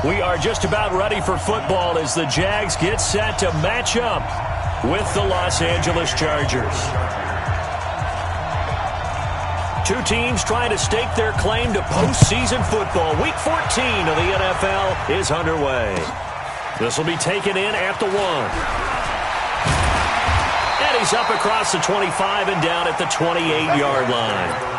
We are just about ready for football as the Jags get set to match up with the Los Angeles Chargers. Two teams trying to stake their claim to postseason football. Week 14 of the NFL is underway. This will be taken in at the 1. And he's up across the 25 and down at the 28-yard line.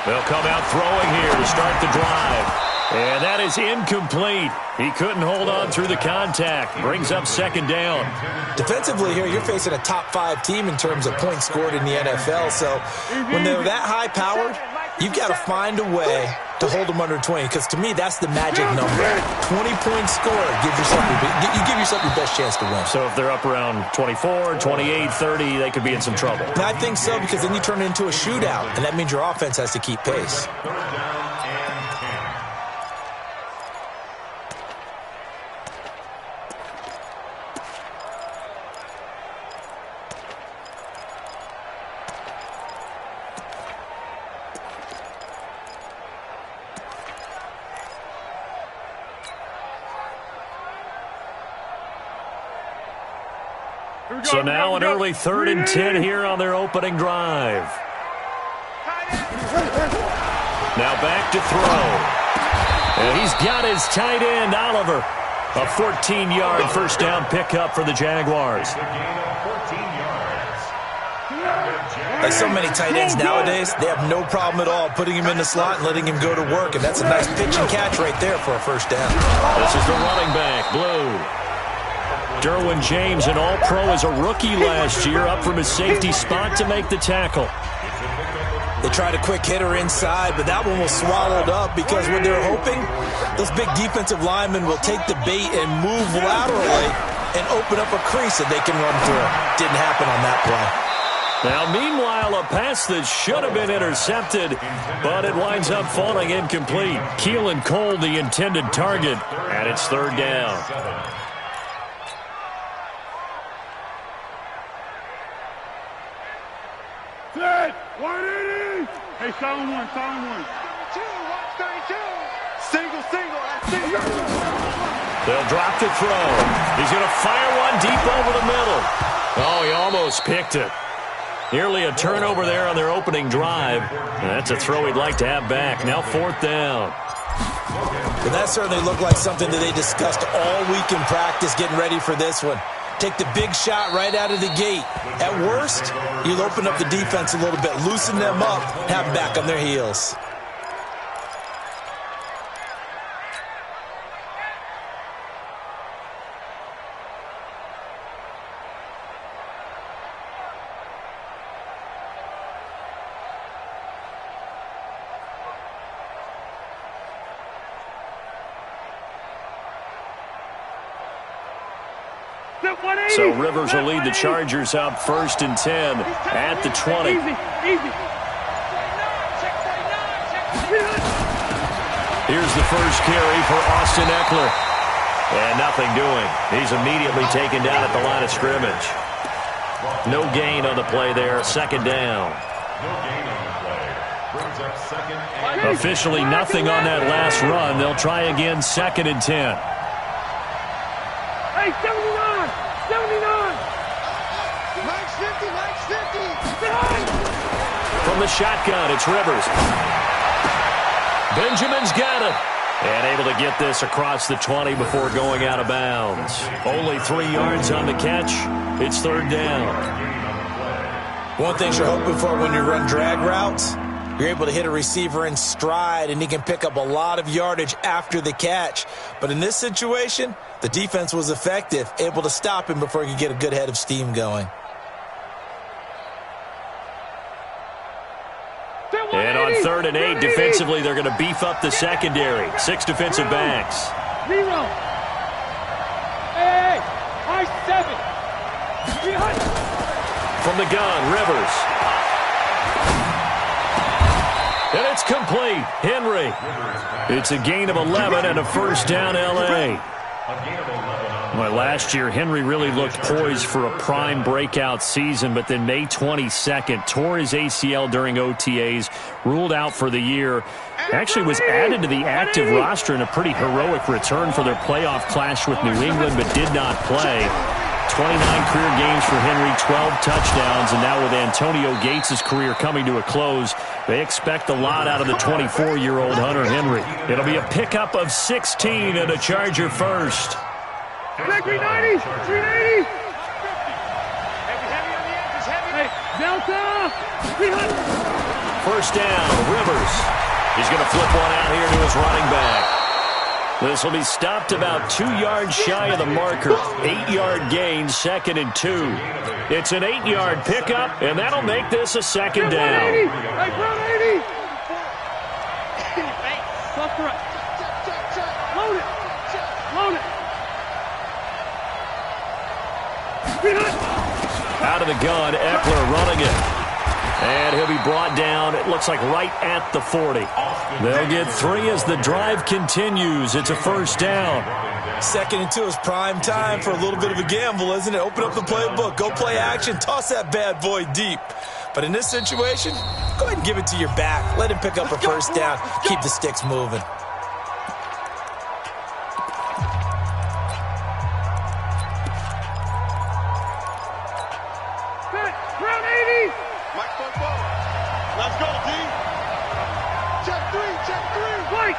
They'll come out throwing here to start the drive. And that is incomplete. He couldn't hold on through the contact. Brings up second down. Defensively here, you're facing a top 5 team in terms of points scored in the NFL. So when they're that high-powered, you've got to find a way to hold them under 20, because to me, that's the magic number. 20 points scored, you give yourself your best chance to win. So if they're up around 24, 28, 30, they could be in some trouble. And I think so, because then you turn it into a shootout, and that means your offense has to keep pace. So now an early 3rd and 10 here on their opening drive. Now back to throw. And he's got his tight end, Oliver. A 14-yard first down pickup for the Jaguars. Like so many tight ends nowadays, they have no problem at all putting him in the slot and letting him go to work. And that's a nice pitch and catch right there for a first down. This is the running back, Blue. Derwin James, an all-pro as a rookie last year, up from his safety spot to make the tackle. They tried a quick hitter inside, but that one was swallowed up because what they're hoping, those big defensive linemen will take the bait and move laterally and open up a crease that they can run through. Didn't happen on that play. Now, meanwhile, a pass that should have been intercepted, but it winds up falling incomplete. Keelan Cole, the intended target, and it's 3rd down. Hey, sound one. 32, watch 32. Single, single. They'll drop to throw. He's going to fire one deep over the middle. Oh, he almost picked it. Nearly a turnover there on their opening drive. And that's a throw he'd like to have back. Now 4th down. Well, that certainly looked like something that they discussed all week in practice getting ready for this one. Take the big shot right out of the gate. At worst, you'll open up the defense a little bit, loosen them up, have them back on their heels. So Rivers will lead the Chargers up 1st and 10 at the 20. Here's the first carry for Austin Eckler. And nothing doing. He's immediately taken down at the line of scrimmage. No gain on the play there. 2nd down. Officially nothing on that last run. They'll try again 2nd and 10. Hey, 79! 79! Max 50, Max 50! From the shotgun, it's Rivers. Benjamin's got it. And able to get this across the 20 before going out of bounds. Only 3 yards on the catch. It's 3rd down. One thing you're hoping for when you run drag routes, you're able to hit a receiver in stride, and he can pick up a lot of yardage after the catch. But in this situation, the defense was effective, able to stop him before he could get a good head of steam going. And on 3rd and 8, defensively, they're going to beef up the secondary. 6 defensive backs. Zero. Hey, hey, hey. from the gun, Rivers. And it's complete. Henry. It's a gain of 11 and a first down, L.A. Well, last year, Henry really looked poised for a prime breakout season, but then May 22nd, tore his ACL during OTAs, ruled out for the year. Actually was added to the active roster in a pretty heroic return for their playoff clash with New England, but did not play. 29 career games for Henry, 12 touchdowns, and now with Antonio Gates' career coming to a close, they expect a lot out of the 24-year-old Hunter Henry. It'll be a pickup of 16 and a Charger first. 390, 380. Hey, Delta, 300. First down, Rivers. He's going to flip one out here to his running back. This will be stopped about 2 yards shy of the marker. 8-yard gain, 2nd and 2. It's an 8-yard pickup, and that'll make this a second down. 180. Hey, 180. Left to right. Load it. Load it. Out of the gun, Eckler running it. And he'll be brought down, it looks like right at the 40. They'll get 3 as the drive continues. It's a first down. 2nd and 2 is prime time for a little bit of a gamble, isn't it? Open up the playbook, go play action, toss that bad boy deep. But in this situation, go ahead and give it to your back. Let him pick up a first down. Keep the sticks moving. Let's go, D. Check 3, Mike.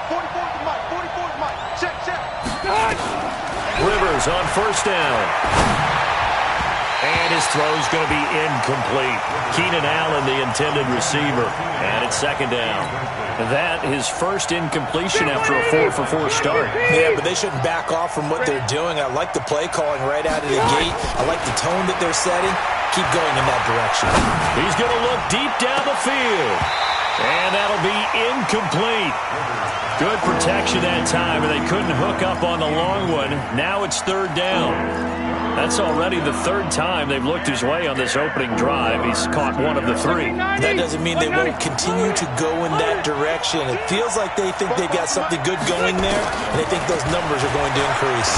44's Mike, 44's Mike. Check. Rivers on first down. And his throw's going to be incomplete. Keenan Allen, the intended receiver. And it's second down. That his first incompletion after a 4-for-4 start. Yeah, but they shouldn't back off from what they're doing. I like the play calling right out of the gate. I like the tone that they're setting. Keep going in that direction. He's going to look deep down the field. And that'll be incomplete. Good protection that time, and they couldn't hook up on the long one. Now it's third down. That's already the 3rd time they've looked his way on this opening drive. He's caught 1 of the 3. That doesn't mean they won't continue to go in that direction. It feels like they think they've got something good going there, and they think those numbers are going to increase.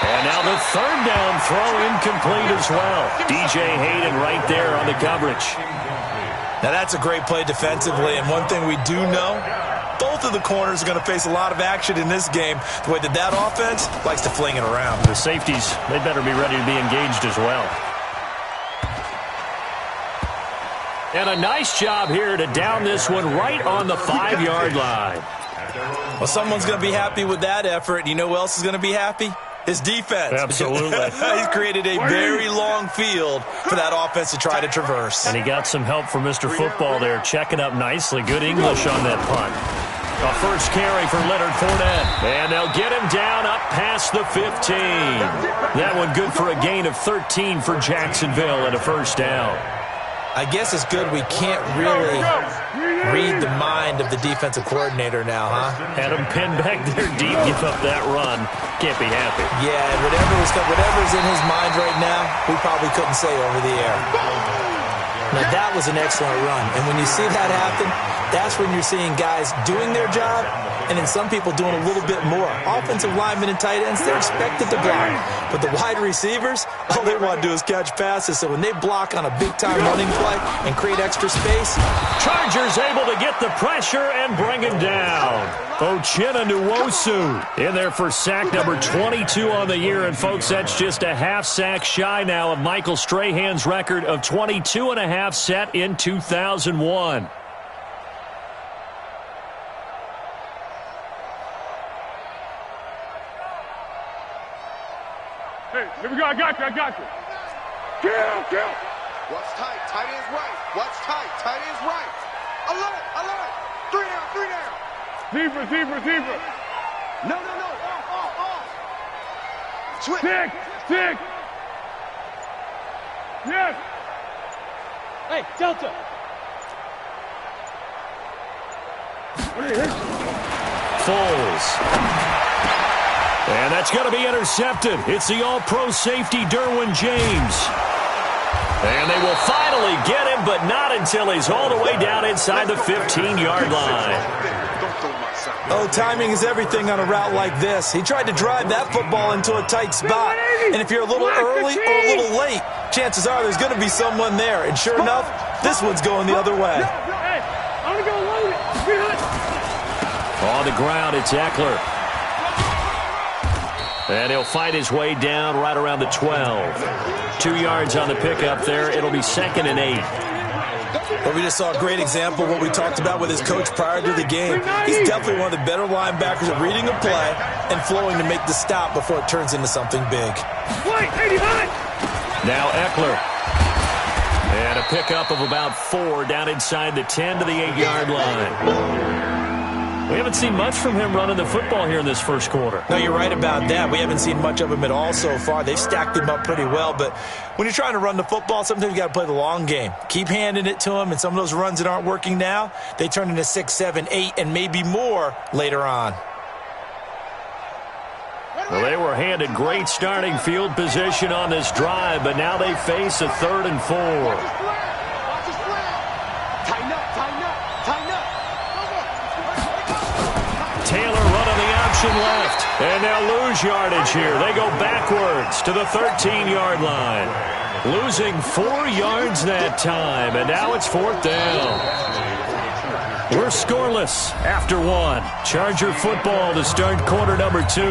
And now the 3rd down throw incomplete as well. DJ Hayden right there on the coverage. Now that's a great play defensively, and one thing we do know, both of the corners are going to face a lot of action in this game. The way that offense likes to fling it around. The safeties, they better be ready to be engaged as well. And a nice job here to down this one right on the 5-yard line. Well, someone's going to be happy with that effort. You know who else is going to be happy? His defense. Absolutely. He's created a very long field for that offense to try to traverse. And he got some help from Mr. Football there, checking up nicely. Good English on that punt. A first carry for Leonard Fournette. And they'll get him down up past the 15. That one good for a gain of 13 for Jacksonville and a first down. I guess it's good we can't really read the mind of the defensive coordinator now, huh? Had him pinned back there deep, give up that run. Can't be happy. Yeah, whatever's in his mind right now, we probably couldn't say over the air. Now, that was an excellent run. And when you see that happen, that's when you're seeing guys doing their job and then some people doing a little bit more. Offensive linemen and tight ends, they're expected to block. But the wide receivers, all they want to do is catch passes. So when they block on a big-time running play and create extra space. Chargers able to get the pressure and bring him down. Uchenna Nwosu in there for sack number 22 on the year. And, folks, that's just a half sack shy now of Michael Strahan's record of 22 and a half set in 2001. Hey, here we go. I got you. Kill. Watch tight. Tight end's right. Watch tight. Tight end's right. Alert. 3 down. Zebra. No. Off. Switch. Stick. Yes. Hey, Delta. Foles. And that's going to be intercepted. It's the all-pro safety, Derwin James. And they will finally get him, but not until he's all the way down inside the 15-yard line. Oh, timing is everything on a route like this. He tried to drive that football into a tight spot. And if you're a little early or a little late, chances are there's going to be someone there. And sure enough, this one's going the other way. Hey, I'm going to go load it. On the ground, it's Eckler. And he'll fight his way down right around the 12. 2 yards on the pickup there. It'll be 2nd and 8. Well, we just saw a great example of what we talked about with his coach prior to the game. He's definitely one of the better linebackers at reading a play and flowing to make the stop before it turns into something big. Now Eckler. And a pickup of about 4 down inside the 10 to the 8-yard line. We haven't seen much from him running the football here in this first quarter. No, you're right about that. We haven't seen much of him at all so far. They've stacked him up pretty well, but when you're trying to run the football, sometimes you got to play the long game. Keep handing it to him, and some of those runs that aren't working now, they turn into 6, 7, 8, and maybe more later on. Well, they were handed great starting field position on this drive, but now they face a 3rd and 4. Taylor running the option left, and they'll lose yardage here. They go backwards to the 13-yard line, losing 4 yards that time, and now it's 4th down. We're scoreless after 1. Charger football to start quarter number 2.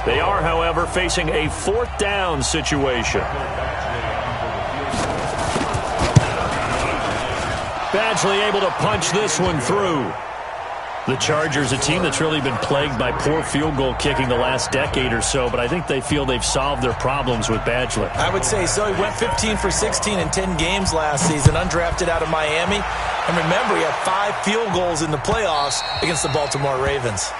They are, however, facing a 4th down situation. Badgley able to punch this one through. The Chargers, a team that's really been plagued by poor field goal kicking the last decade or so, but I think they feel they've solved their problems with Badgley. I would say so. He went 15 for 16 in 10 games last season, undrafted out of Miami. And remember, he had 5 field goals in the playoffs against the Baltimore Ravens.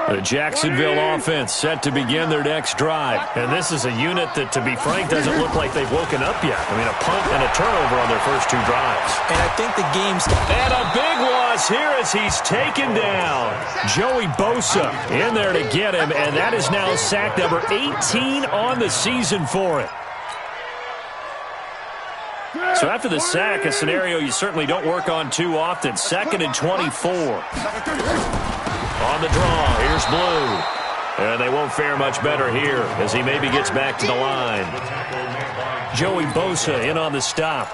The Jacksonville offense set to begin their next drive. And this is a unit that, to be frank, doesn't look like they've woken up yet. I mean, a punt and a turnover on their first 2 drives. And I think the game's... And a big loss here as he's taken down. Joey Bosa in there to get him, and that is now sack number 18 on the season for it. So after the sack, a scenario you certainly don't work on too often. 2nd and 24. On the draw, here's Blue. And they won't fare much better here as he maybe gets back to the line. Joey Bosa in on the stop.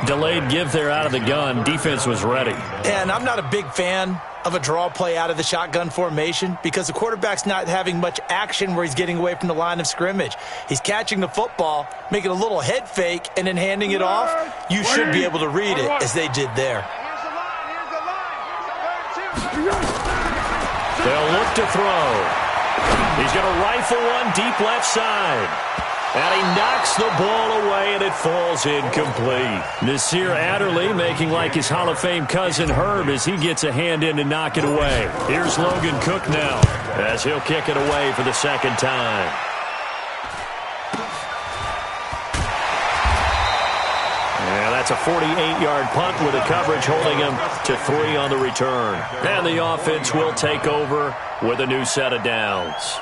Delayed give there out of the gun. Defense was ready. And I'm not a big fan of a draw play out of the shotgun formation because the quarterback's not having much action where he's getting away from the line of scrimmage. He's catching the football, making a little head fake, and then handing it off. You should be able to read it as they did there. They'll look to throw. He's going to rifle one deep left side. And he knocks the ball away, and it falls incomplete. Nasir Adderley making like his Hall of Fame cousin Herb as he gets a hand in to knock it away. Here's Logan Cook now as he'll kick it away for the 2nd time. And that's a 48-yard punt with a coverage holding him to 3 on the return. And the offense will take over with a new set of downs.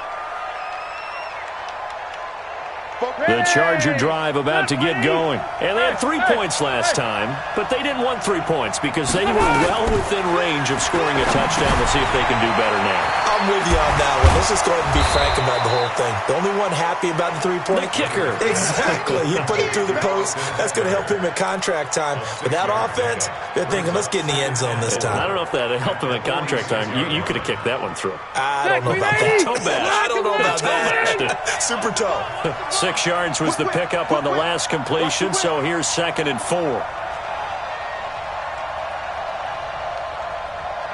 The Charger drive about to get going. And they had 3 points last time, but they didn't want 3 points because they were well within range of scoring a touchdown. We'll see if they can do better now. I'm with you on that one. Let's just go ahead and be frank about the whole thing. The only one happy about the 3-point? The kicker. Exactly. You put it through the post. That's going to help him at contract time. But that offense, they're thinking, let's get in the end zone this time. I don't know if that helped him at contract time. You could have kicked that one through. I don't know about that. Toe bash. I don't know about that. Super toe. 6 yards was the pickup on the last completion, so here's 2nd and 4.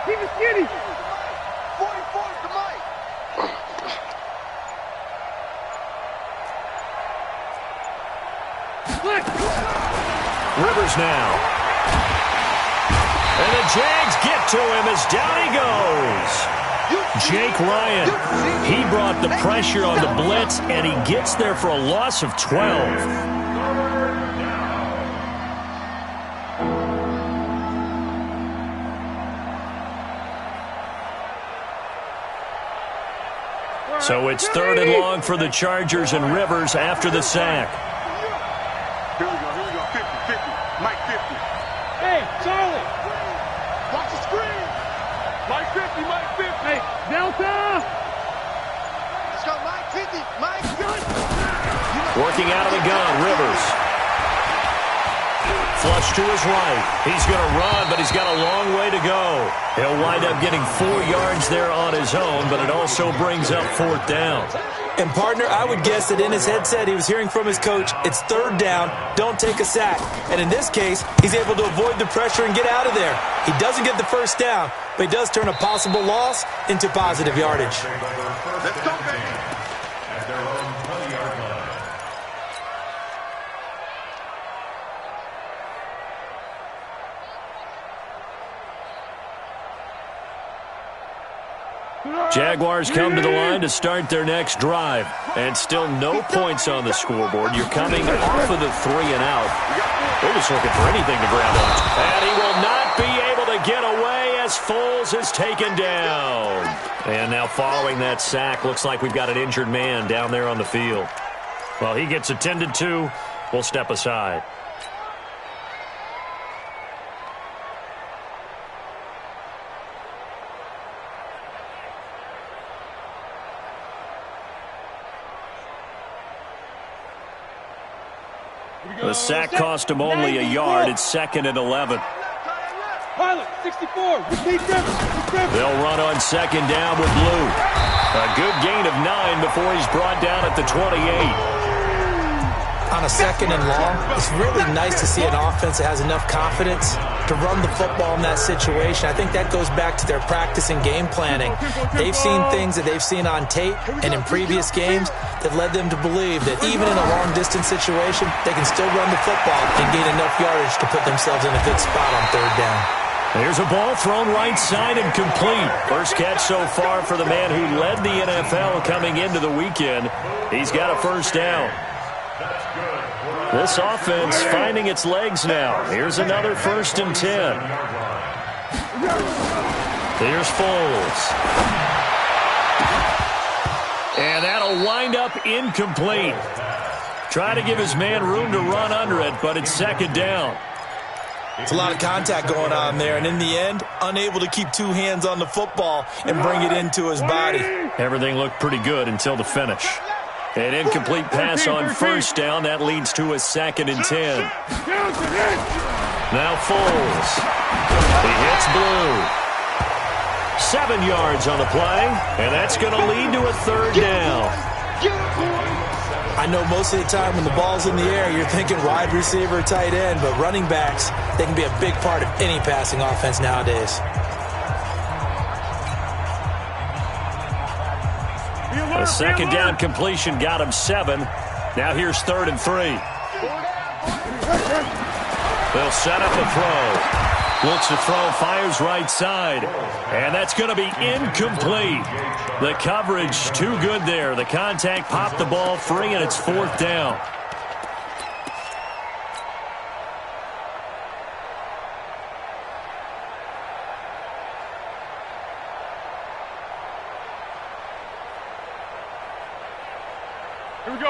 Keep it skinny. 44 to Mike. Rivers now. And the Jags get to him as down he goes. Jake Ryan, he brought the pressure on the blitz, and he gets there for a loss of 12. So it's 3rd and long for the Chargers and Rivers after the sack. Here we go, 50-50. Mike 50. Hey, Charlie. Watch the screen. Mike 50, Mike 50. Hey, Delta. Let's go, Mike 50. Mike 50. Working out of the gun, Rivers. Flush to his right. He's going to run, but he's got a long way to go. He'll wind up getting 4 yards there on his own, but it also brings up 4th down. And, partner, I would guess that in his headset he was hearing from his coach, it's 3rd down, don't take a sack. And in this case, he's able to avoid the pressure and get out of there. He doesn't get the 1st down, but he does turn a possible loss into positive yardage. Let's go, baby. Jaguars come to the line to start their next drive. And still no points on the scoreboard. You're coming off of the 3 and out. They're just looking for anything to grab on. And he will not be able to get away as Foles is taken down. And now following that sack, looks like we've got an injured man down there on the field. Well, he gets attended to. We'll step aside. The sack cost him only a yard. It's 2nd and 11. Pilot, 64. Repeat Rivers. They'll run on 2nd down with Blue. A good gain of 9 before he's brought down at the 28. On a 2nd and long, it's really nice to see an offense that has enough confidence to run the football in that situation. I think that goes back to their practice and game planning. They've seen things that they've seen on tape and in previous games that led them to believe that even in a long-distance situation, they can still run the football and gain enough yardage to put themselves in a good spot on 3rd down. There's a ball thrown right side and complete. First catch so far for the man who led the NFL coming into the weekend. He's got a 1st down. This offense finding its legs now. Here's another 1st and 10. Here's Foles. And that'll wind up incomplete. Try to give his man room to run under it, but it's 2nd down. It's a lot of contact going on there, and in the end, unable to keep 2 hands on the football and bring it into his body. Everything looked pretty good until the finish. An incomplete pass on 1st down. That leads to a 2nd and 10. Now Foles. He hits Blue. 7 yards on the play, and that's going to lead to a 3rd down. I know most of the time when the ball's in the air, you're thinking wide receiver, tight end, but running backs, they can be a big part of any passing offense nowadays. A 2nd down completion got him 7. Now here's 3rd and 3. They'll set up a throw. Looks to throw, fires right side. And that's going to be incomplete. The coverage too good there. The contact popped the ball free, and it's 4th down.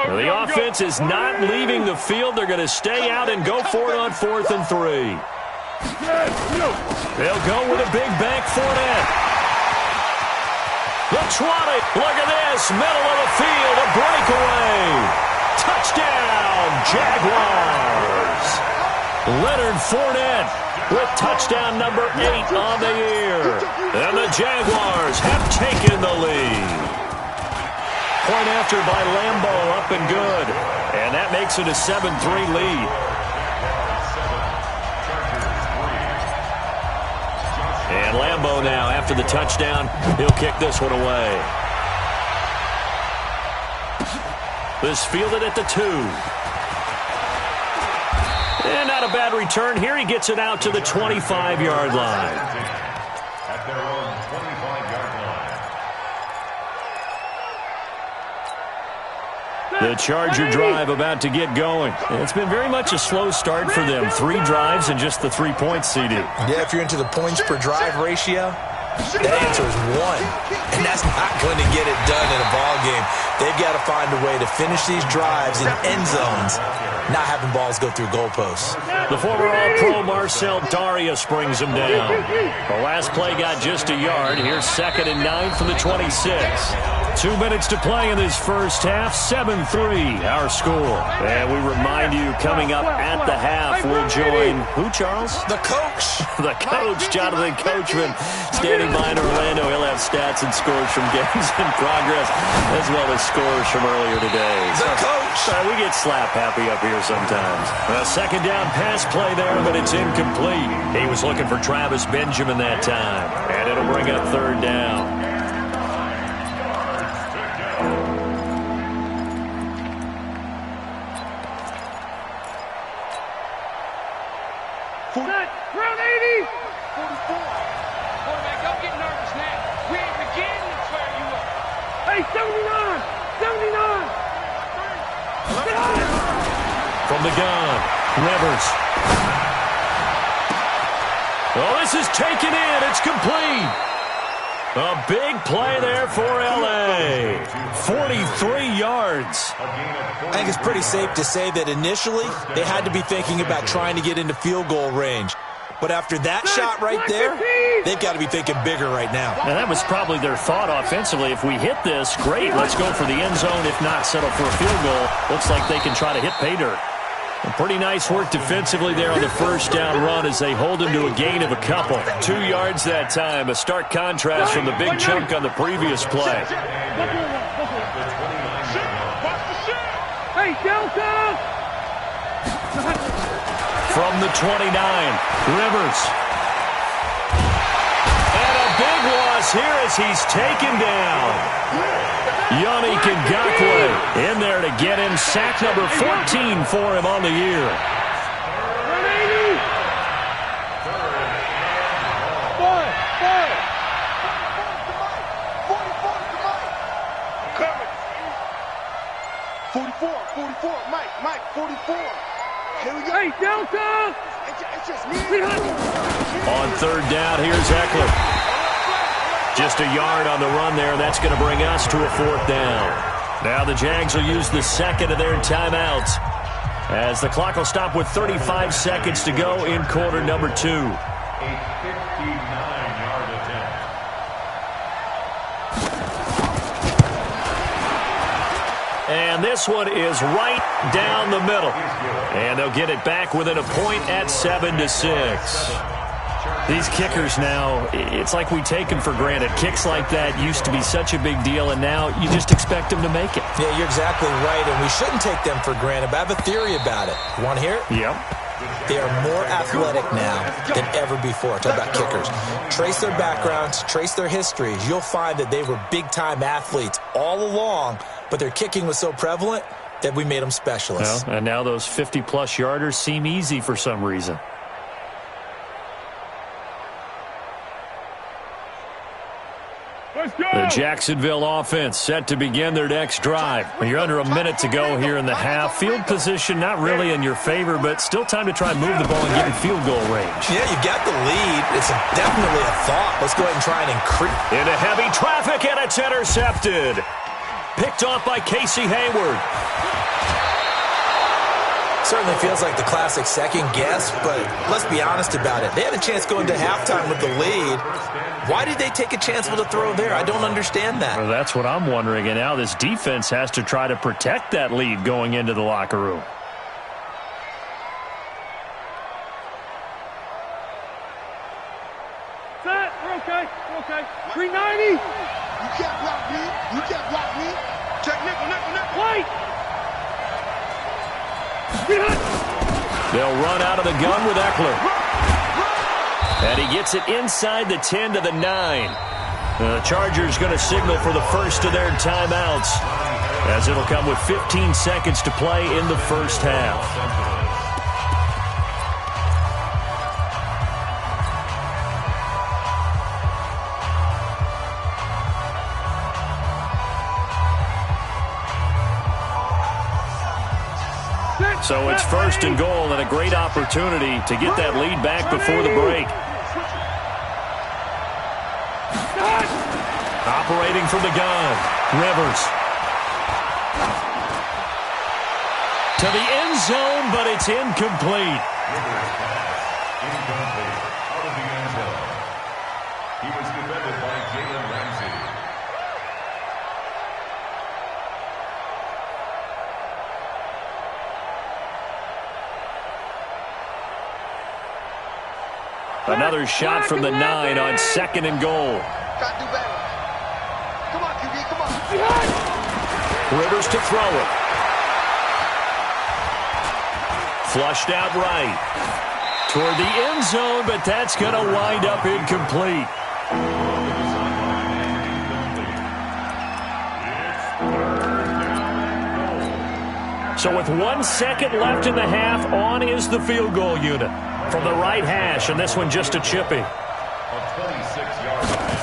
The offense is not leaving the field. They're going to stay out and go for it on 4th and 3. They'll go with a big bank Fournette. The 20. Look at this. Middle of the field. A breakaway. Touchdown, Jaguars. Leonard Fournette with touchdown number 8 on the year. And the Jaguars have taken the lead. Point after by Lambeau, up and good. And that makes it a 7-3 lead. And Lambeau now, after the touchdown, he'll kick this one away. This fielded at the 2. And not a bad return here. He gets it out to the 25-yard line. At their own 25-yard line. The Charger drive about to get going. It's been very much a slow start for them. 3 drives and just the 3 points, CD. Yeah, if you're into the points per drive ratio, the answer is 1. And that's not going to get it done in a ball game. They've got to find a way to finish these drives in end zones, not having balls go through goalposts. The former All-Pro Marcel Darius brings him down. The last play got just a yard. Here's 2nd and 9 from the 26. 2 minutes to play in this first half. 7-3, our score. And we remind you, coming up at the half, we'll join who, Charles? The coach. The coach, Jonathan Coachman, standing by in Orlando. He'll have stats and scores from games in progress, as well as scores from earlier today. The coach. We get slap happy up here sometimes. A 2nd down pass play there, but it's incomplete. He was looking for Travis Benjamin that time, and it'll bring up 3rd down. Round 80. 44. Quarterback, don't get nervous now. We ain't beginning to tear you up. Hey, 79. 79. From the gun, Rivers. Oh, this is taken in. It's complete. A big play there for L.A. 43 yards. I think it's pretty safe to say that initially they had to be thinking about trying to get into field goal range. But after that shot right there, they've got to be thinking bigger right now. And that was probably their thought offensively. If we hit this, great. Let's go for the end zone. If not, settle for a field goal. Looks like they can try to hit pay dirt. Pretty nice work defensively there on the first down run as they hold him to a gain of a couple. 2 yards that time, a stark contrast from the big chunk on the previous play. Hey, Delta! From the 29, Rivers. And a big loss here as he's taken down. Yannick Ngakoue in there to get him sack number 14 for him on the year. 180. 44, Mike, 44. Here we go. Hey, Delta! It's just me. On 3rd down, here's Eckler. Just a yard on the run there. That's going to bring us to a 4th down. Now the Jags will use the 2nd of their timeouts as the clock will stop with 35 seconds to go in quarter number 2. A 59-yard attempt. And this one is right down the middle. And they'll get it back within a point at 7-6. These kickers now, it's like we take them for granted. Kicks like that used to be such a big deal, and now you just expect them to make it. Yeah, you're exactly right, and we shouldn't take them for granted, but I have a theory about it. You want to hear it? Yep. They are more athletic now than ever before. Talk about kickers. Trace their backgrounds, trace their histories. You'll find that they were big-time athletes all along, but their kicking was so prevalent that we made them specialists. Well, and now those 50-plus yarders seem easy for some reason. The Jacksonville offense set to begin their next drive. You're under a minute to go here in the half. Field position not really in your favor, but still time to try and move the ball and get in field goal range. Yeah, you've got the lead. It's definitely a thought. Let's go ahead and try and increase. Into heavy traffic, and it's intercepted. Picked off by Casey Hayward. Certainly feels like the classic second guess, but let's be honest about it. They had a chance going to halftime with the lead. Why did they take a chance with a throw there? I don't understand that. Well, that's what I'm wondering, and now this defense has to try to protect that lead going into the locker room. Set. We're okay. We're okay. 390. You can't block me. You can't block me. Check nickel. White. They'll run out of the gun with Eckler. And he gets it inside the 10 to the 9. The Chargers going to signal for the first of their timeouts, as it'll come with 15 seconds to play in the first half. So it's first and goal and a great opportunity to get that lead back before the break. Operating from the gun, Rivers. To the end zone, but it's incomplete. Rivers pass. Incomplete. Out of the end zone. He was defended by Jalen Ramsey. Another shot from the 9 on second and goal. Gotta do better. Come on, QB, come on. Rivers to throw it. Flushed out right. Toward the end zone, but that's going to wind up incomplete. So with 1 second left in the half, on is the field goal unit. From the right hash, and this one just a chippy. A 26-yard line.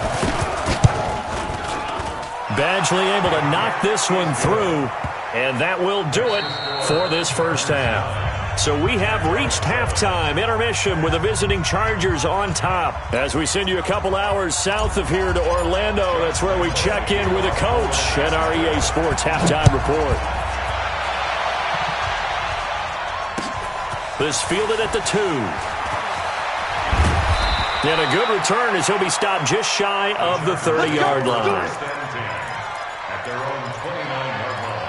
Badgley able to knock this one through, and that will do it for this first half. So we have reached halftime, intermission with the visiting Chargers on top. As we send you a couple hours south of here to Orlando, that's where we check in with a coach and our EA Sports halftime report. This fielded at the 2. And a good return as he'll be stopped just shy of the 30-yard line. First and 10 at their own 29-yard line.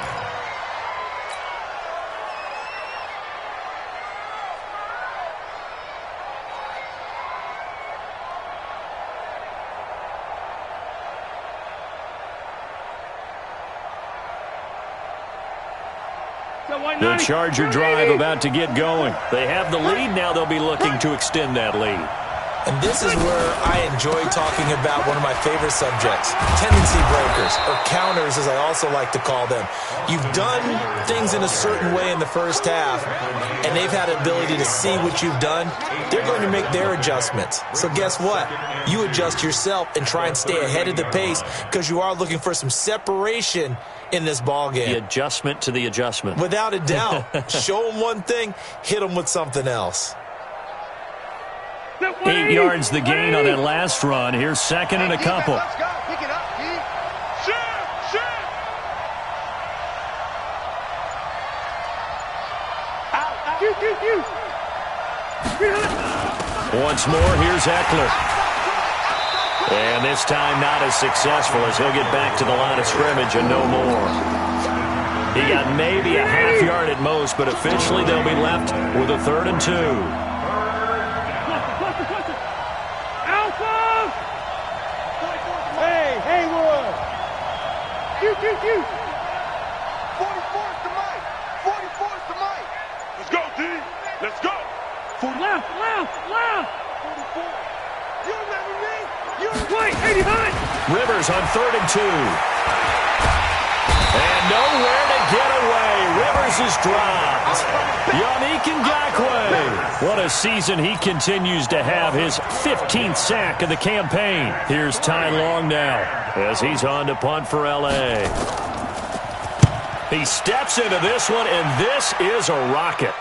The Charger drive about to get going. They have the lead. Now they'll be looking to extend that lead. And this is where I enjoy talking about one of my favorite subjects, tendency breakers, or counters as I also like to call them. You've done things in a certain way in the first half, and they've had the ability to see what you've done. They're going to make their adjustments. So guess what? You adjust yourself and try and stay ahead of the pace because you are looking for some separation in this ball game. The adjustment to the adjustment. Without a doubt. Show them one thing, hit them with something else. 8 yards the gain on that last run. Here's second and a couple. Let's go. Pick it up, D. Shoot! Once more, here's Eckler. And this time not as successful as he'll get back to the line of scrimmage and no more. He got maybe a half yard at most, but officially they'll be left with a 3rd and 2. Hey, Haywood! You! 44's to Mike. 44's to Mike. Let's go, D! Let's go! Left! 44. You remember me? You Right, 80 behind! Rivers on 3rd and 2. And nowhere to get away. Rivers is dropped. Yannick Ngakoue. What a season he continues to have. His 15th sack of the campaign. Here's Ty Long now as he's on to punt for L.A. He steps into this one, and this is a rocket.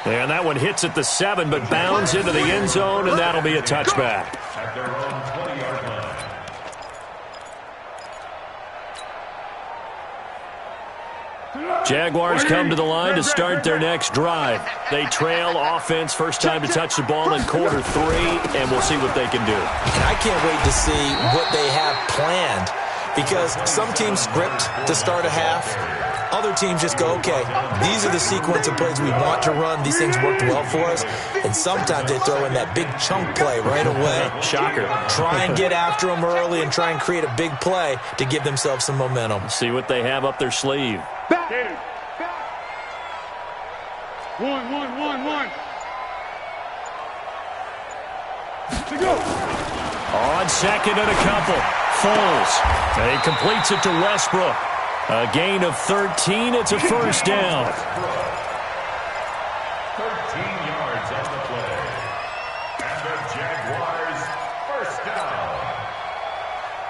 And that one hits at the 7, but bounds into the end zone, and that'll be a touchback. At their own 20-yard line. Jaguars come to the line to start their next drive. They trail offense, first time to touch the ball in quarter 3, and we'll see what they can do. And I can't wait to see what they have planned because some teams script to start a half. Other teams just go, okay, these are the sequence of plays we want to run. These things worked well for us. And sometimes they throw in that big chunk play right away. Shocker. Try and get after them early and try and create a big play to give themselves some momentum. See what they have up their sleeve. Back! One. To go! On second and a couple. Foles. And he completes it to Westbrook. A gain of 13. It's a first down. 13 yards on the play. And the Jaguars first down.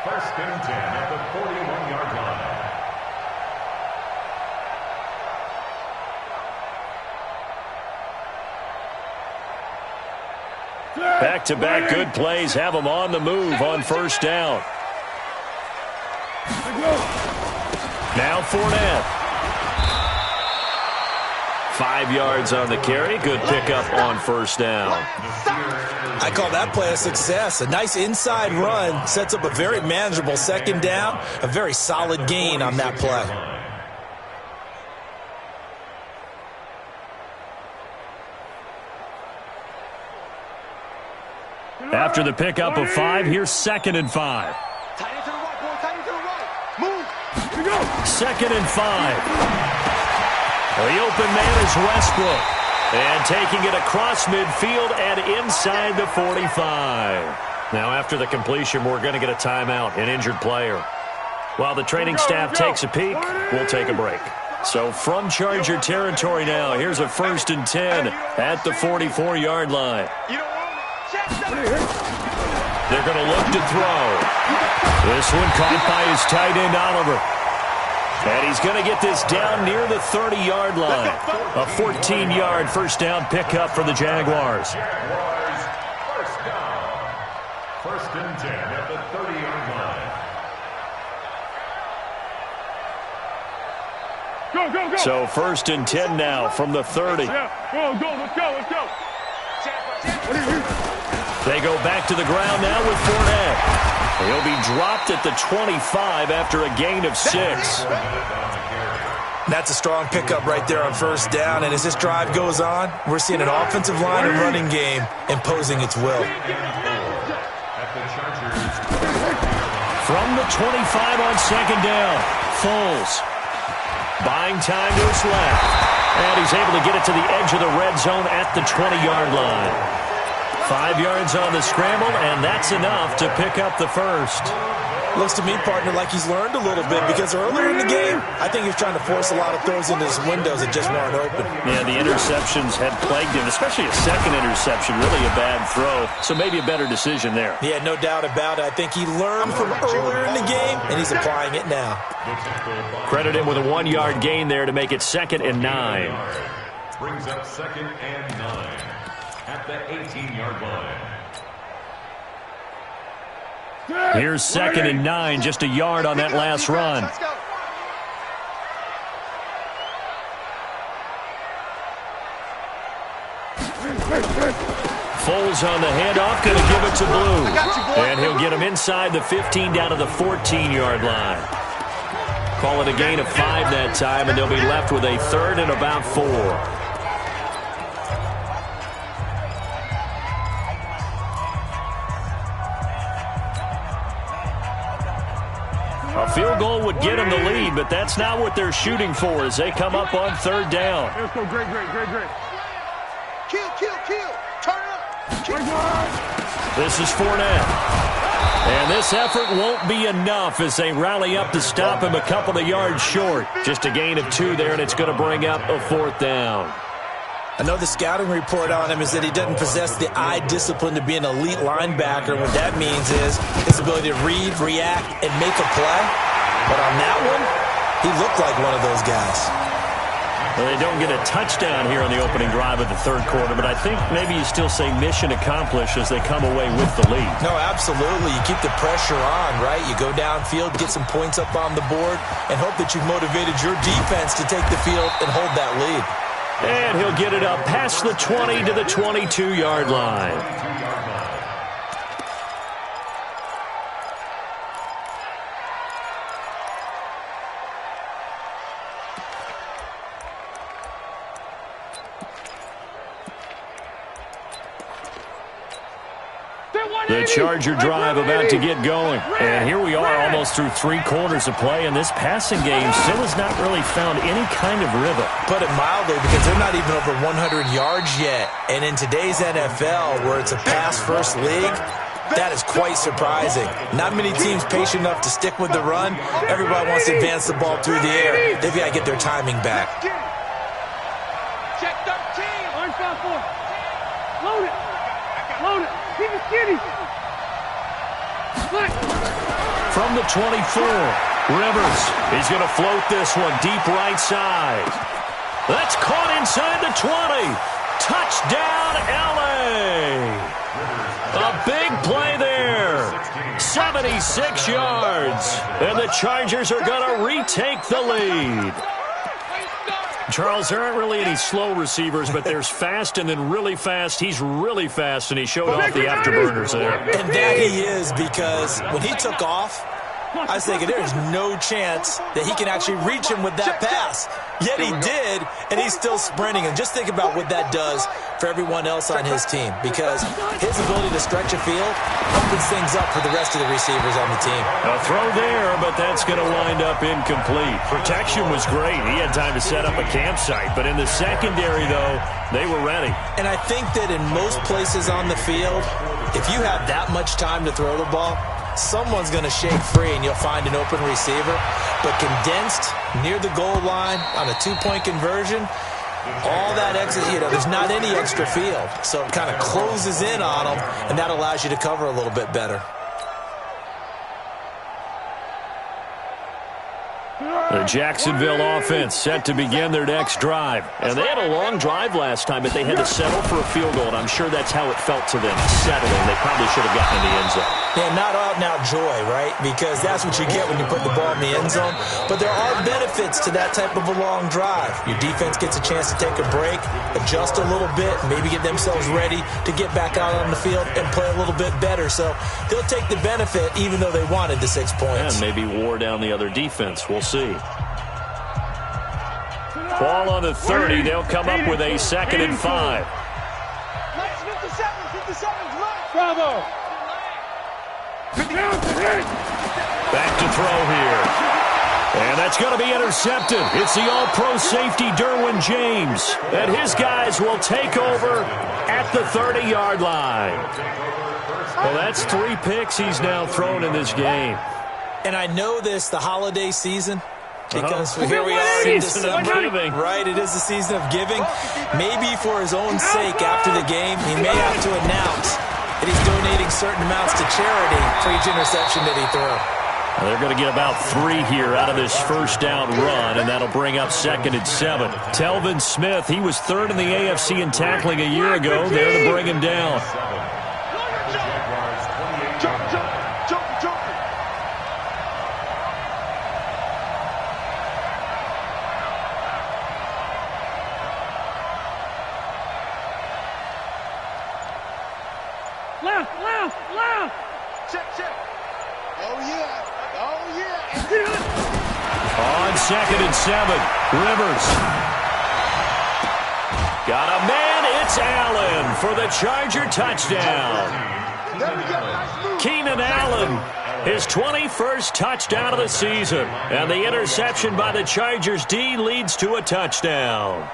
1st and 10 at the 41-yard line. Back-to-back good plays have them on the move on first down. Now Fournette. 5 yards on the carry. Good pickup on first down. I call that play a success. A nice inside run sets up a very manageable second down. A very solid gain on that play. After the pickup of 5, here's 2nd and 5. Tight end to the right, boy. Tight end to the right. Move. Here we go. 2nd and 5. The open man is Westbrook. And taking it across midfield and inside the 45. Now after the completion, we're going to get a timeout, an injured player. While the training staff takes a peek, we'll take a break. So from Charger territory now, here's a 1st and 10 at the 44-yard line. They're going to look to throw. This one caught by his tight end, Oliver. And he's going to get this down near the 30-yard line. A 14-yard first down pickup for the Jaguars. Jaguars, first down. 1st and 10 at the 30-yard line. Go, go, go. So 1st and 10 now from the 30. Yeah, go, let's go, let's go. They go back to the ground now with Fournette. He'll be dropped at the 25 after a gain of 6. That's a strong pickup right there on first down. And as this drive goes on, we're seeing an offensive line and running game imposing its will. From the 25 on 2nd down, Foles buying time to his left. And he's able to get it to the edge of the red zone at the 20-yard line. 5 yards on the scramble, and that's enough to pick up the first. Looks to me, partner, like he's learned a little bit because earlier in the game, I think he was trying to force a lot of throws into his windows that just weren't open. Yeah, the interceptions had plagued him, especially a second interception, really a bad throw. So maybe a better decision there. Yeah, no doubt about it. I think he learned from earlier in the game, and he's applying it now. Credit him with a 1-yard gain there to make it 2nd and 9. Brings up 2nd and 9 at the 18-yard line. Here's 2nd and 9, just a yard on that last run. Let's go. Foles on the handoff, going to give it to Blue. And he'll get him inside the 15 down to the 14-yard line. Call it a gain of 5 that time, and they'll be left with a 3rd and about 4. A field goal would get them the lead, but that's not what they're shooting for as they come up on 3rd down. Let's go, great. Kill. Turn it up. This is Fournette. And this effort won't be enough as they rally up to stop him a couple of yards short. Just a gain of 2 there, and it's going to bring up a 4th down. I know the scouting report on him is that he doesn't possess the eye discipline to be an elite linebacker. And what that means is his ability to read, react, and make a play. But on that one, he looked like one of those guys. Well, they don't get a touchdown here on the opening drive of the 3rd quarter, but I think maybe you still say mission accomplished as they come away with the lead. No, absolutely. You keep the pressure on, right? You go downfield, get some points up on the board, and hope that you've motivated your defense to take the field and hold that lead. And he'll get it up past the 20 to the 22-yard line. The Charger drive about to get going. And here we are almost through 3 quarters of play, and this passing game still has not really found any kind of rhythm. Put it mildly, because they're not even over 100 yards yet. And in today's NFL, where it's a pass-first league, that is quite surprising. Not many teams patient enough to stick with the run. Everybody wants to advance the ball through the air. They've got to get their timing back. Check 13. Orange 5-4. Load it. Keep it skinny. From the 24, Rivers. He's going to float this one deep right side. That's caught inside the 20. Touchdown, L.A. A big play there. 76 yards. And the Chargers are going to retake the lead. Charles, there aren't really any slow receivers, but there's fast and then really fast. He's really fast, and he showed off the afterburners there. And that he is, because when he took off, I was thinking there's no chance that he can actually reach him with that pass. Yet he did, and he's still sprinting. And just think about what that does for everyone else on his team, because his ability to stretch a field opens things up for the rest of the receivers on the team. A throw there, but that's going to wind up incomplete. Protection was great. He had time to set up a campsite, but in the secondary, though, they were ready. And I think that in most places on the field, if you have that much time to throw the ball, someone's going to shake free and you'll find an open receiver. But condensed near the goal line on a two-point conversion, all that extra, there's not any extra field. So it kind of closes in on them, and that allows you to cover a little bit better. The Jacksonville offense set to begin their next drive. And they had a long drive last time, but they had to settle for a field goal, and I'm sure that's how it felt to them, settling. They probably should have gotten in the end zone. Yeah, not out-and-out joy, right? Because that's what you get when you put the ball in the end zone. But there are benefits to that type of a long drive. Your defense gets a chance to take a break, adjust a little bit, maybe get themselves ready to get back out on the field and play a little bit better. So they'll take the benefit even though they wanted the 6 points. And maybe wore down the other defense. We'll see. Ball on the 30. They'll come up with a 2nd and 5. 57, left. Bravo. Back to throw here. And that's going to be intercepted. It's the all-pro safety, Derwin James. And his guys will take over at the 30-yard line. Well, that's 3 picks he's now thrown in this game. And I know this, the holiday season, because here we are in December, right? It is the season of giving. Maybe for his own sake after the game, he may have to announce that he's donating certain amounts to charity for each interception that he threw. Well, they're going to get about 3 here out of this first down run, and that'll bring up 2nd and 7. Telvin Smith, he was 3rd in the AFC in tackling a year ago. There to bring him down. On 2nd and 7, Rivers. Got a man, it's Allen for the Charger touchdown. Keenan Allen, his 21st touchdown of the season. And the interception by the Chargers D leads to a touchdown.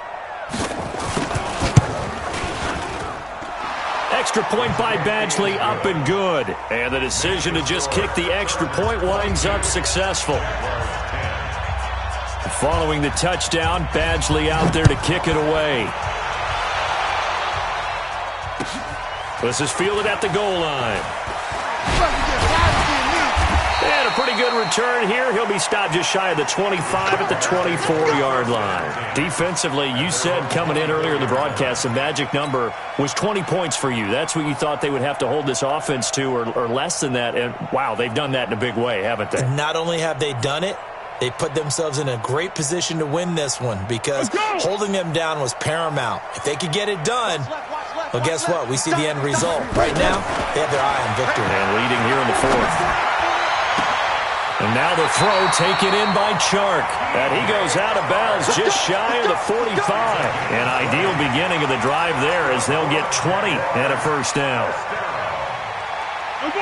Extra point by Badgley, up and good. And the decision to just kick the extra point winds up successful. Following the touchdown, Badgley out there to kick it away. This is fielded at the goal line. And a pretty good return here. He'll be stopped just shy of the 25 at the 24-yard line. Defensively, you said coming in earlier in the broadcast, the magic number was 20 points for you. That's what you thought they would have to hold this offense to, or less than that. And, wow, they've done that in a big way, haven't they? Not only have they done it, they put themselves in a great position to win this one because holding them down was paramount. If they could get it done, well, guess what? We see the end result. Right now, they have their eye on victory. And leading here in the 4th. And now the throw taken in by Chark. And he goes out of bounds just shy of the 45. An ideal beginning of the drive there as they'll get 20 and a first down.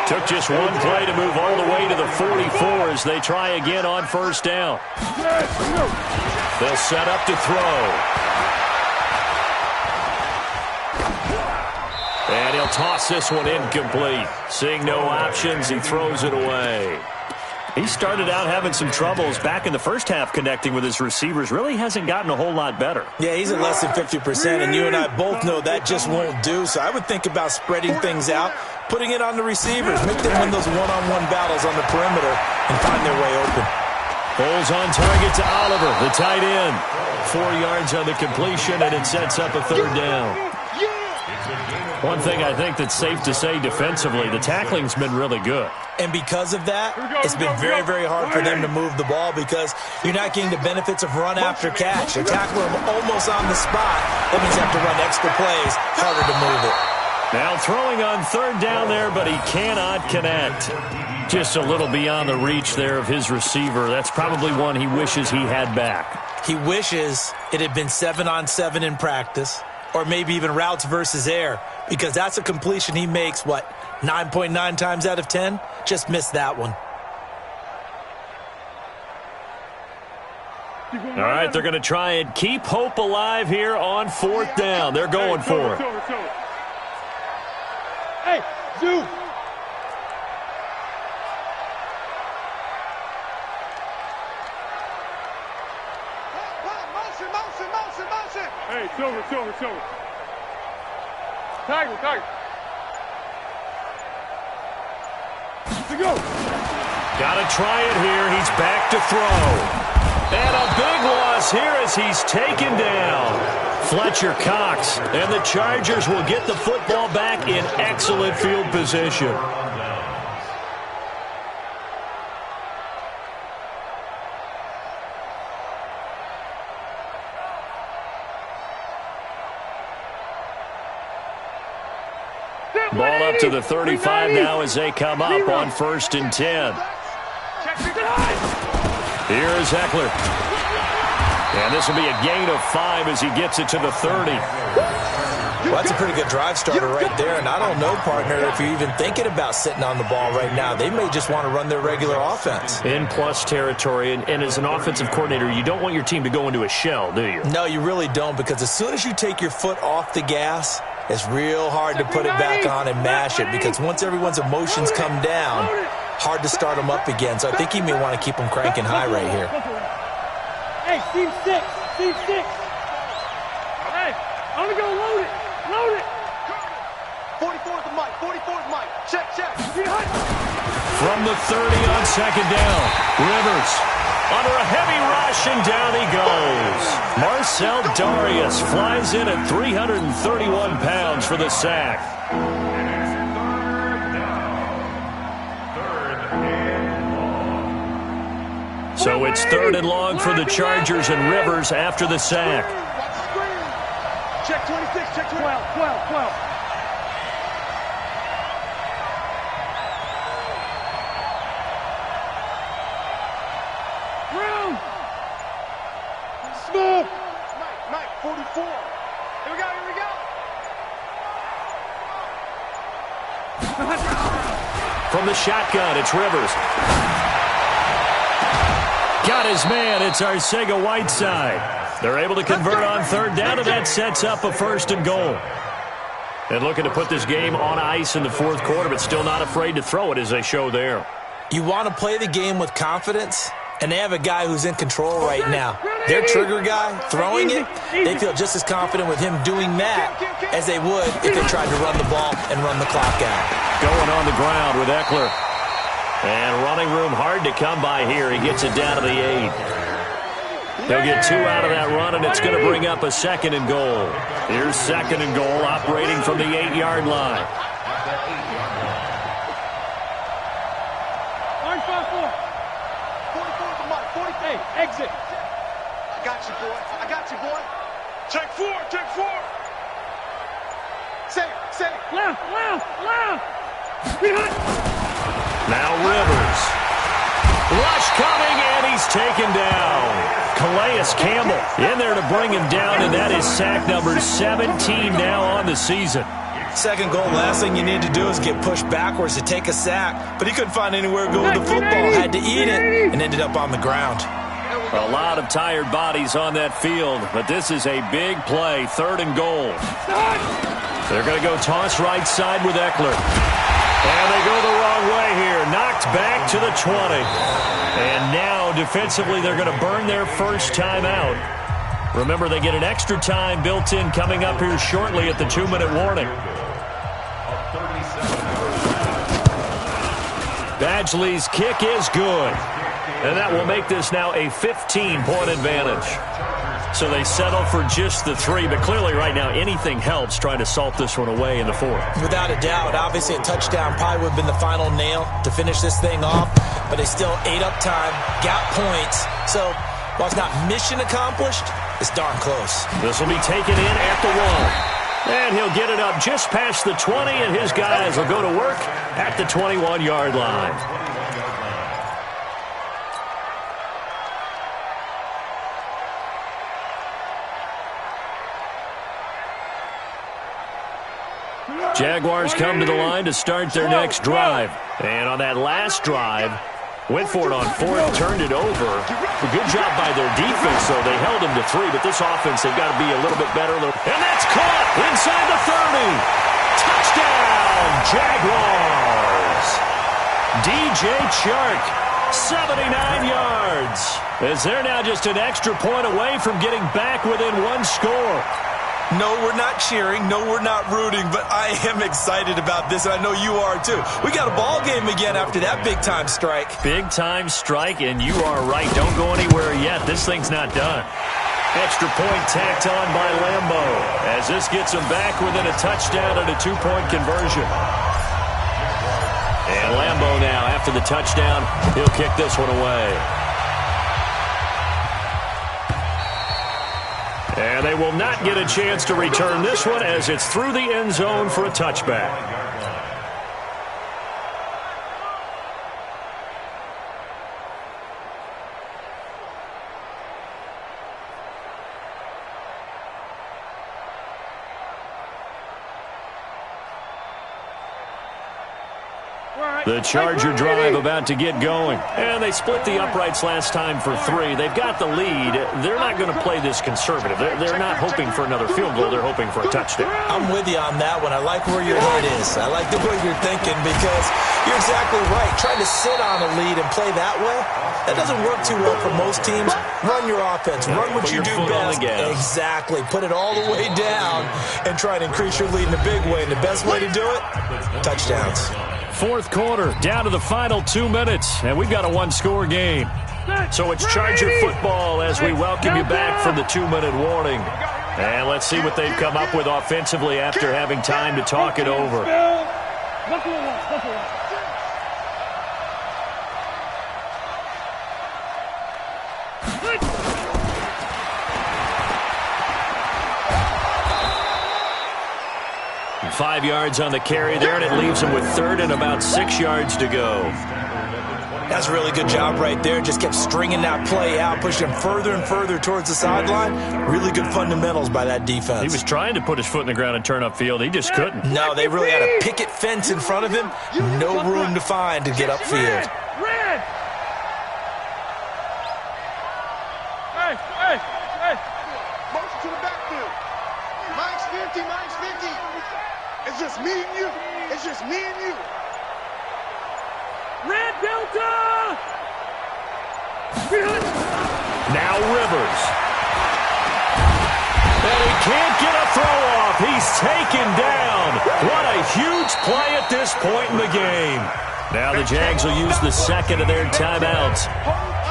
Took just one play to move all the way to the 44 as they try again on first down. They'll set up to throw. And he'll toss this one incomplete. Seeing no options, he throws it away. He started out having some troubles back in the first half connecting with his receivers. Really hasn't gotten a whole lot better. Yeah, he's at less than 50%, and you and I both know that just won't do. So I would think about spreading things out, putting it on the receivers, make them win those one-on-one battles on the perimeter and find their way open. Pulls on target to Oliver, the tight end. 4 yards on the completion, and it sets up a third down. One thing I think that's safe to say defensively, the tackling's been really good. And because of that, it's been very, very hard for them to move the ball because you're not getting the benefits of run after catch. They tackle them almost on the spot. That means you have to run extra plays, harder to move it. Now throwing on third down there, but he cannot connect. Just a little beyond the reach there of his receiver. That's probably one he wishes he had back. He wishes it had been 7-on-7 in practice, or maybe even routes versus air, because that's a completion he makes, 9.9 times out of 10? Just missed that one. All right, they're going to try and keep hope alive here on fourth down. They're going for it. Hey, Zoo. Motion. Hey, Silver. Tiger. To go. Got to try it here. He's back to throw. And a big loss here as he's taken down. Fletcher Cox. And the Chargers will get the football back in excellent field position. Ball up to the 35 now as they come up on 1st and 10. Here's Eckler. And this will be a gain of 5 as he gets it to the 30. Well, that's a pretty good drive starter right there. And I don't know, partner, if you're even thinking about sitting on the ball right now. They may just want to run their regular offense. In plus territory. And as an offensive coordinator, you don't want your team to go into a shell, do you? No, you really don't, because as soon as you take your foot off the gas, it's real hard to put it back on and mash it, because once everyone's emotions come down, hard to start them up again. So I think he may want to keep them cranking high right here. Hey, Team 6. Hey, I'm going to go load it. 44's the mic. Check. From the 30 on 2nd down, Rivers under a heavy rush, and down he goes. Marcel Darius flies in at 331 pounds for the sack. So it's 3rd and long for the Chargers, and Rivers after the sack. Check 26, check 12. Room. Smooth. Mike, 44. Here we go. From the shotgun, it's Rivers. Got his man. It's Arcega-Whiteside. They're able to convert on 3rd down, and that sets up a 1st and goal. And looking to put this game on ice in the 4th quarter, but still not afraid to throw it as they show there. You want to play the game with confidence, and they have a guy who's in control right now. Their trigger guy, throwing it, they feel just as confident with him doing that as they would if they tried to run the ball and run the clock out. Going on the ground with Eckler. And running room hard to come by here. He gets it down to the 8. They'll get 2 out of that run, and it's going to bring up a 2nd and goal. Here's 2nd and goal, operating from the 8-yard line. Orange 5-4. 44's the mic. 40. Hey, exit. I got you, boy. Check 4. Say it. Loud. Behind. Now Rivers. Rush coming, and he's taken down. Calais Campbell in there to bring him down, and that is sack number 17 now on the season. 2nd goal, last thing you need to do is get pushed backwards to take a sack. But he couldn't find anywhere to go with the football. Had to eat it and ended up on the ground. A lot of tired bodies on that field, but this is a big play, 3rd and goal. They're going to go toss right side with Eckler. And they go the wrong way here. Knocked back to the 20. And now, defensively, they're going to burn their first time out. Remember, they get an extra time built in coming up here shortly at the 2-minute warning. Badgley's kick is good. And that will make this now a 15-point advantage. So they settle for just the 3, but clearly right now anything helps trying to salt this one away in the 4th. Without a doubt, obviously a touchdown probably would have been the final nail to finish this thing off, but they still ate up time, got points. So while it's not mission accomplished, it's darn close. This will be taken in at the 1. And he'll get it up just past the 20, and his guys will go to work at the 21-yard line. Jaguars come to the line to start their next drive. And on that last drive, went for it on 4th, turned it over. A good job by their defense, though. They held him to 3, but this offense, they've got to be a little bit better. And that's caught inside the 30. Touchdown, Jaguars. DJ Chark, 79 yards. As they're now just an extra point away from getting back within 1 score. No, we're not cheering. No, we're not rooting, but I am excited about this, and I know you are too. We got a ball game again after that big-time strike. Big-time strike, and you are right. Don't go anywhere yet. This thing's not done. Extra point tacked on by Lambo as this gets him back within a touchdown and a 2-point conversion. And Lambo now, after the touchdown, he'll kick this one away. And they will not get a chance to return this one as it's through the end zone for a touchback. The Charger drive about to get going. And they split the uprights last time for 3. They've got the lead. They're not going to play this conservative. They're not hoping for another field goal. They're hoping for a touchdown. I'm with you on that one. I like where your head is. I like the way you're thinking because you're exactly right. Trying to sit on a lead and play that way, that doesn't work too well for most teams. Run your offense. Run what you do best. Exactly. Put it all the way down and try to increase your lead in a big way. And the best way to do it, touchdowns. 4th quarter, down to the final 2 minutes, and we've got a 1-score game. So it's Charger football as we welcome you back from the 2-minute warning. And let's see what they've come up with offensively after having time to talk it over. 5 yards on the carry there, and it leaves him with 3rd and about 6 yards to go. That's a really good job right there. Just kept stringing that play out, pushing him further and further towards the sideline. Really good fundamentals by that defense. He was trying to put his foot in the ground and turn upfield. He just couldn't. No, they really had a picket fence in front of him. No room to find to get upfield. Red! Hey! Motion to the backfield. Mine's 50, mine's 50. It's just me and you. It's just me and you. Red Delta! Now Rivers. And he can't get a throw off. He's taken down. What a huge play at this point in the game. Now the Jags will use the second of their timeouts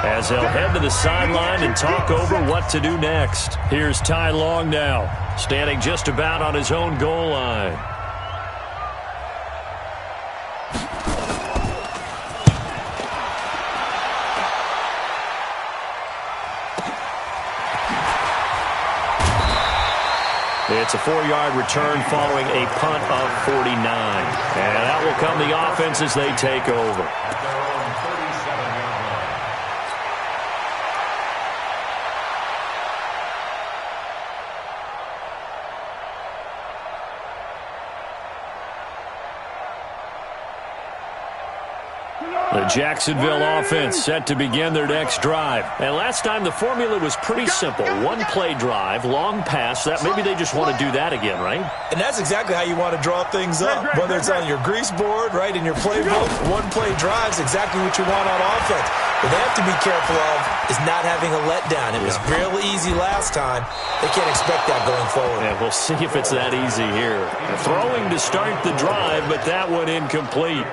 as they'll head to the sideline and talk over what to do next. Here's Ty Long now, standing just about on his own goal line. It's a 4-yard return following a punt of 49. And that will come the offense as they take over. The Jacksonville offense set to begin their next drive. And last time the formula was pretty simple. 1-play drive, long pass. That maybe they just want to do that again, right? And that's exactly how you want to draw things up. Whether it's on your grease board, right, in your playbook, 1-play drive is exactly what you want on offense. What they have to be careful of is not having a letdown. It was real easy last time. They can't expect that going forward. Yeah, we'll see if it's that easy here. Throwing to start the drive, but that one incomplete.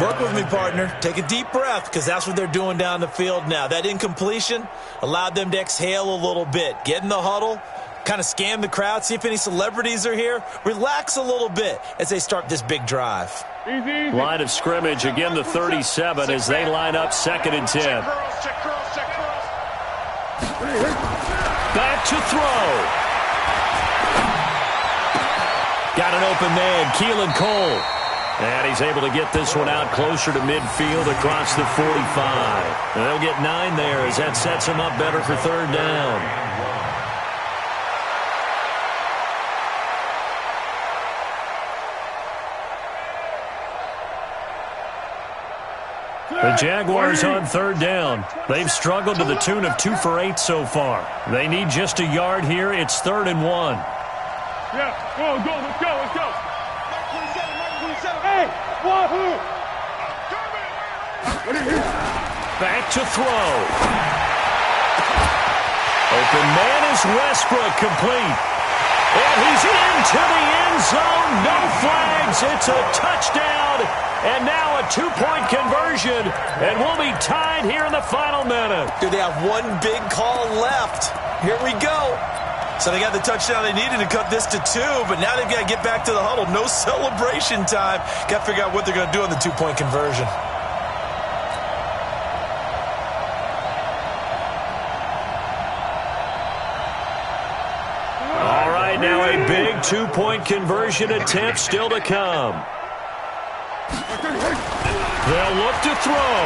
Work with me, partner. Take a deep breath, because that's what they're doing down the field now. That incompletion allowed them to exhale a little bit. Get in the huddle, kind of scan the crowd, see if any celebrities are here. Relax a little bit as they start this big drive. Line of scrimmage, again the 37 as they line up 2nd and 10. Check girls, check girls. Back to throw. Got an open man, Keelan Cole. And he's able to get this one out closer to midfield across the 45. And they'll get 9 there as that sets them up better for 3rd down. The Jaguars on 3rd down. They've struggled to the tune of 2 for 8 so far. They need just a yard here. It's 3rd and 1. Yeah, go, let's go, let's go. Mark 27. Hey, wahoo! Back to throw. Open man is Westbrook, complete. And he's into the end zone. No flags. It's a touchdown. And now a 2-point conversion. And we'll be tied here in the final minute. Do they have one big call left? Here we go. So they got the touchdown they needed to cut this to 2, but now they've got to get back to the huddle. No celebration time. Got to figure out what they're going to do on the 2-point conversion. All right, now a big 2-point conversion attempt still to come. They'll look to throw.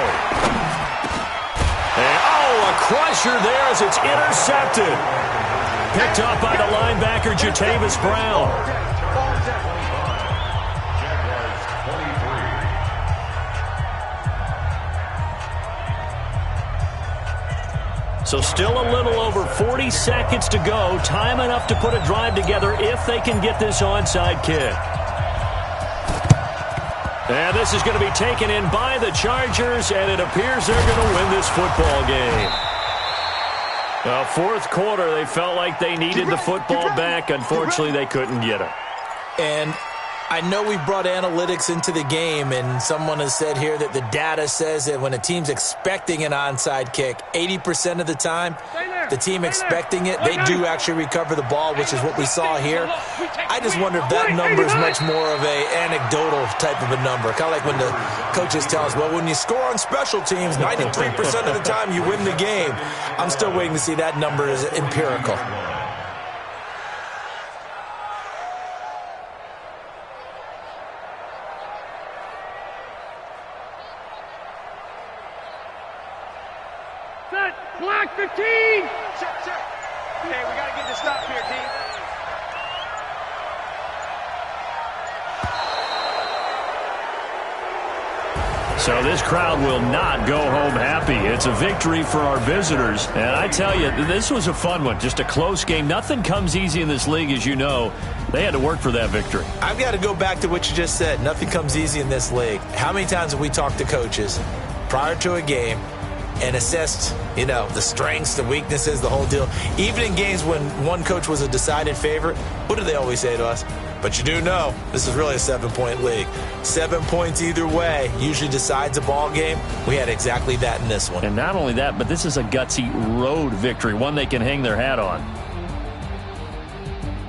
And, a crusher there as it's intercepted. Picked up by the linebacker, Jatavis Brown. So still a little over 40 seconds to go. Time enough to put a drive together if they can get this onside kick. And this is going to be taken in by the Chargers, and it appears they're going to win this football game. 4th quarter, they felt like they needed the football back. Unfortunately, they couldn't get it. And I know we brought analytics into the game, and someone has said here that the data says that when a team's expecting an onside kick, 80% of the time, the team expecting it, they do actually recover the ball, which is what we saw here. I just wonder if that number is much more of a anecdotal type of a number. Kind of like when the coaches tell us, well, when you score on special teams, 93% of the time you win the game. I'm still waiting to see that number as empirical. Block 15! Check. Hey, we got to get this stop here, D. So this crowd will not go home happy. It's a victory for our visitors. And I tell you, this was a fun one. Just a close game. Nothing comes easy in this league, as you know. They had to work for that victory. I've got to go back to what you just said. Nothing comes easy in this league. How many times have we talked to coaches prior to a game and assessed, the strengths, the weaknesses, the whole deal? Even in games when one coach was a decided favorite, what do they always say to us? But you do know this is really a 7-point league. 7 points either way usually decides a ball game. We had exactly that in this one. And not only that, but this is a gutsy road victory, one they can hang their hat on.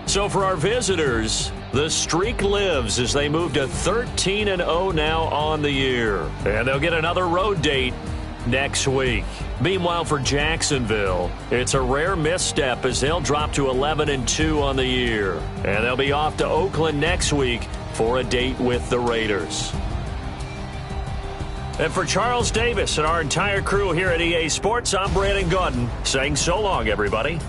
So for our visitors, the streak lives as they move to 13-0 now on the year. And they'll get another road date next week. Meanwhile, for Jacksonville, it's a rare misstep as they'll drop to 11-2 on the year. And they'll be off to Oakland next week for a date with the Raiders. And for Charles Davis and our entire crew here at EA Sports, I'm Brandon Gaudin saying so long, everybody.